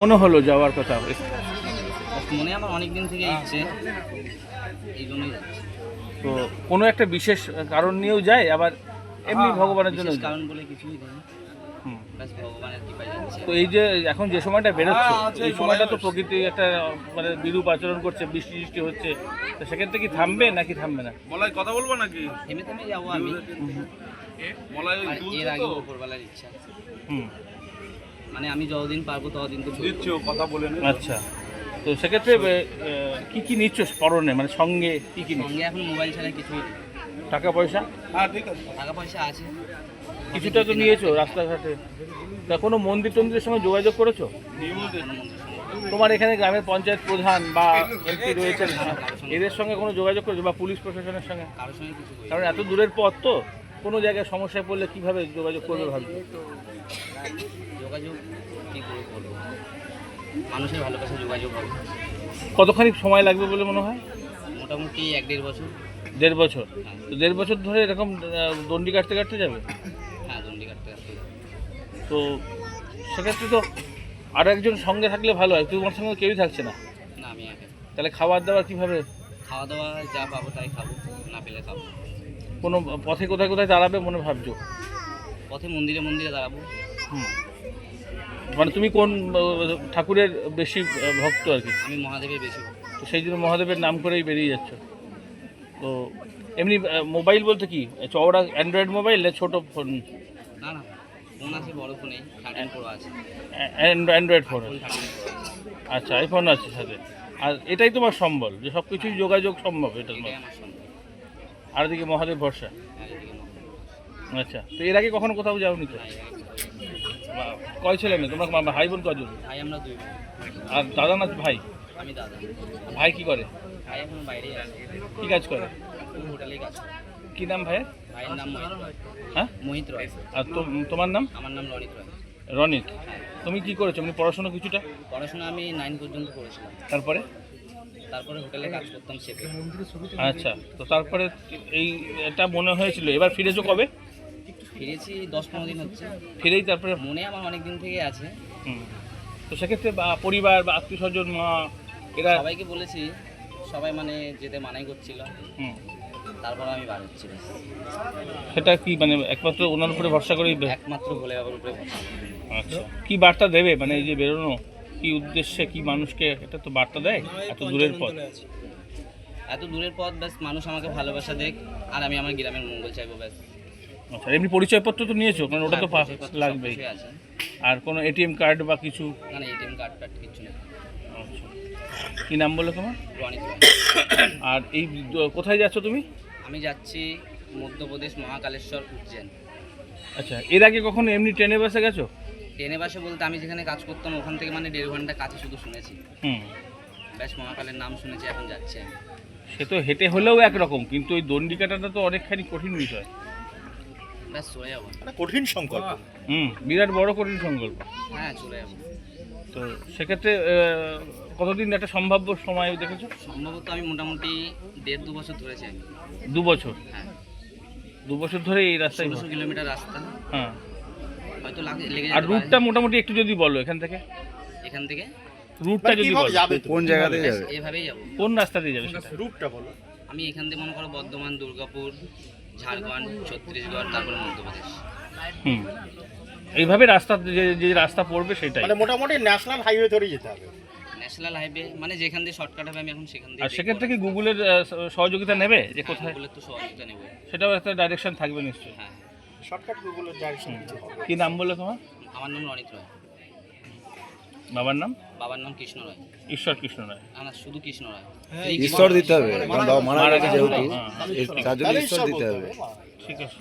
মনে হলো যাওয়ার কথা? মনে আমার অনেক দিন থেকে ইচ্ছে, এই জন্যই যাচ্ছি। তো কোনো একটা বিশেষ কারণ নিয়েও যায়, আবার এমনি ভগবানের জন্য বিশেষ কারণ বলে কিছুই নেই, ব্যাস ভগবানের কৃপায় যাচ্ছে। তো এই যে এখন যে সময়টা বেরোচ্ছে, এই সময়টা তো প্রকৃতি একটা মানে বিরূপ আচরণ করছে, বৃষ্টি বৃষ্টি হচ্ছে, তো সেক্ষেত্রে কি থামবে নাকি থামবে না? বলাই কথা বলবো নাকি? থেমে থেমে যাবো আমি, বলাই আর এর আগে উপরবেলার ইচ্ছা। মানে আমি যতদিন পারবো ততদিন তো দিচ্ছি, কথা বলে নে। আচ্ছা, তো সেক্ষেত্রে কি কি নিচ্ছ স্মরণে, মানে সঙ্গে কি কি নিচ্ছ? সঙ্গে এখন মোবাইল ছাড়া কিছুই নেই। টাকা পয়সা? হ্যাঁ ঠিক আছে। টাকা পয়সা আছে কিছুটা তো নিয়েছো রাস্তাঘাটে, তা কোনো মন্দির টন্দিরের সঙ্গে যোগাযোগ করেছো? তোমার এখানে গ্রামের পঞ্চায়েত প্রধান বা এমপি রয়েছেন, এদের সঙ্গে কোনো যোগাযোগ করেছো বা পুলিশ প্রশাসনের সঙ্গে? কারোর সঙ্গে কিছু করি কারণ এত দূরের পথ তো, কোনো জায়গায় সমস্যায় পড়লে কিভাবে যোগাযোগ করবে ভাবছো? যোগাযোগ কী করে করবো, মানুষের ভালোবাসা যোগাযোগ হবে। কতখানি সময় লাগবে বলে মনে হয়? মোটামুটি 1-1.5 বছর। 1.5 বছর? তো 1.5 বছর ধরে এরকম দণ্ডি কাটতে কাটতে যাবে? হ্যাঁ, দণ্ডি কাটতে কাটতে যাবে। তো সেক্ষেত্রে তো আরও একজন সঙ্গে থাকলে ভালো হয়, তোমার সঙ্গে কেউই থাকছে না, না আমি একা। তাহলে খাবার দাবার কীভাবে? খাওয়া দাওয়া যা পাবো তাই খাবো, না পেলে খাবো। কোনো পথে কোথায় কোথায় দাঁড়াবে মনে ভাবছো? পথে মন্দিরে মন্দিরে দাঁড়াবো। মানে তুমি কোন ঠাকুরের বেশি ভক্ত আর কি? আমি মহাদেবের বেশি ভক্ত। তো সেই জন্য মহাদেবের নাম করেই বেরিয়ে যাচ্ছ। তো এমনি মোবাইল বলতে কি চওড়া অ্যান্ড্রয়েড মোবাইল না ছোটো ফোন? না না, ফোন আছে, বড় ফোনেই 13 প্রো আছে। Android phone? 13 প্রো আছে। আচ্ছা, আইফোন আছে সাথে। আর এটাই তোমার সম্বল, যে সব কিছুই যোগাযোগ সম্ভব এটার এটাই মধ্যে? আমার সম্ভব। আর এদিকে মহাদেব ভরসা। আর এদিকে মহাদেব। আচ্ছা, তো এর আগে কখনো কোথাও যাওনি তো? না, এর আগে কোথাও যাইনি। কয় ছেলে মেয়ে তোমরা? ভাই বোন কজন? ভাই আমরা 2 ভাই। আর দাদা না ভাই? আমি দাদা। ভাই কি করে? ভাই এখন বাইরেই আছে, কি কাজ করে? হোটেলেই কাজ করে। কি নাম ভাইয়ের? ভাইয়ের নাম মোহিত রয়। হ্যাঁ, মোহিত রয়। আর তোমার নাম? আমার নাম রনিত রয়। রনিত। তুমি কি করেছো? মানে পড়াশোনা কিছুটা? পড়াশোনা আমি 9 পর্যন্ত করেছিলাম, তারপরে তারপরে হোটেলে কাজ করতাম শেফে। আচ্ছা, তো তারপরে এই এটা মনে হয়েছিল, এবার ফিরেছো কবে? ফিরেছি 10-15 দিন হচ্ছে। ফিরেই তারপরে মনে আমার অনেক দিন থেকে আছে। তো সেক্ষেত্রে বা পরিবার বা আত্মীয় স্বজন, মা, এরা সবাইকে বলেছি, সবাই মানে যেতে মানাই করছিল, তারপর আমি বার হচ্ছি। সেটা কি মানে একমাত্র ওনার উপরে ভরসা করেই? একমাত্র ভোলে বাবার উপরে ভরসা। আচ্ছা, কি বার্তা দেবে মানে এই যে বেরোনো, কি উদ্দেশ্যে, কি মানুষকে এটা তো বার্তা দেয়? এত দূরের পথ, এত দূরের পথ, ব্যাস মানুষ আমাকে ভালোবাসা দেখ, আর আমি আমার গ্রামের মঙ্গল চাইবো, ব্যাস। আচ্ছা, এমনি পরিচয়পত্র তো নিয়েছো, কারণ ওটা তো লাগবেই। আছে। আর কোনো এটিএম কার্ড বা কিছু? না না, এটিএম কার্ড টার্ড কিছু নেই। আচ্ছা, কী নাম বলে তোমার? রনিত রয়। আর এই কোথায় যাচ্ছ তুমি? আমি যাচ্ছি মধ্যপ্রদেশ, মহাকালেশ্বর, উজ্জৈন। আচ্ছা, এর আগে কখনো এমনি ট্রেনে বাসে গেছো? ট্রেনে বাসে বলতে আমি যেখানে কাজ করতাম ওখান থেকে মানে 1.5 ঘন্টা কাছে শুধু শুনেছি, ব্যাস মহাকালের নাম শুনেছি, এখন যাচ্ছি আমি। সে তো হেঁটে হলেও একরকম, কিন্তু ওই দণ্ডি কাটাটা তো অনেকখানি কঠিন বিষয়। ব্যাস চলে যাবো। কঠিন সংকল্প। বিরাট বড় কঠিন সংকল্প। হ্যাঁ, চলে যাবো। তো সেক্ষেত্রে কতদিন একটা সম্ভাব্য সময় দেখেছো? সম্ভবত আমি মোটামুটি 1.5-2 বছর ধরেছি আমি। 2 বছর? হ্যাঁ, 2 বছর ধরে এই রাস্তায়? 1600 কিলোমিটার রাস্তা। হ্যাঁ, হয়তো লেগে আর যেতে রুটটা পারে। মোটামুটি একটু যদি বলো এখান থেকে, এখান থেকে রুটটা যদি বলো কোন জায়গাতে যাবে? এভাবেই যাবো। কোন রাস্তা দিয়ে যাবে সেটা? রুটটা বলো। আমি এখান থেকে মনে করো বর্ধমান, দুর্গাপুর, ঝাড়খণ্ড, ছত্তিশগড়, তারপরে মধ্যপ্রদেশ। এইভাবে রাস্তা যে রাস্তা পড়বে সেটাই। মানে মোটামুটি ন্যাশনাল হাইওয়ে ধরে যেতে হবে। ন্যাশনাল হাইওয়ে মানে যেখান দিয়ে শর্টকাট হবে আমি এখন সেখান দিয়ে। আর সেক্ষেত্রে কি গুগলের সহযোগিতা নেবে যে কোথায়? গুগলের তো সহযোগিতা নেব। সেটাও একটা ডাইরেকশন থাকবে নিশ্চয়ই। হ্যাঁ, শর্টকাট গুগলের ডাইরেকশন দিতে হবে। কি নাম বললো তোমার? আমার নাম রনিত রয়। বাবার নাম? বাবার নাম কৃষ্ণ রয়। ঈশ্বর কৃষ্ণ রায়? না, শুধু কৃষ্ণ রয়। ঈশ্বর দিতে হবে, কারণ বাবা মারা গেছে যেহেতু, হ্যাঁ, তার জন্য ঈশ্বর দিতে হবে। ঠিক আছে।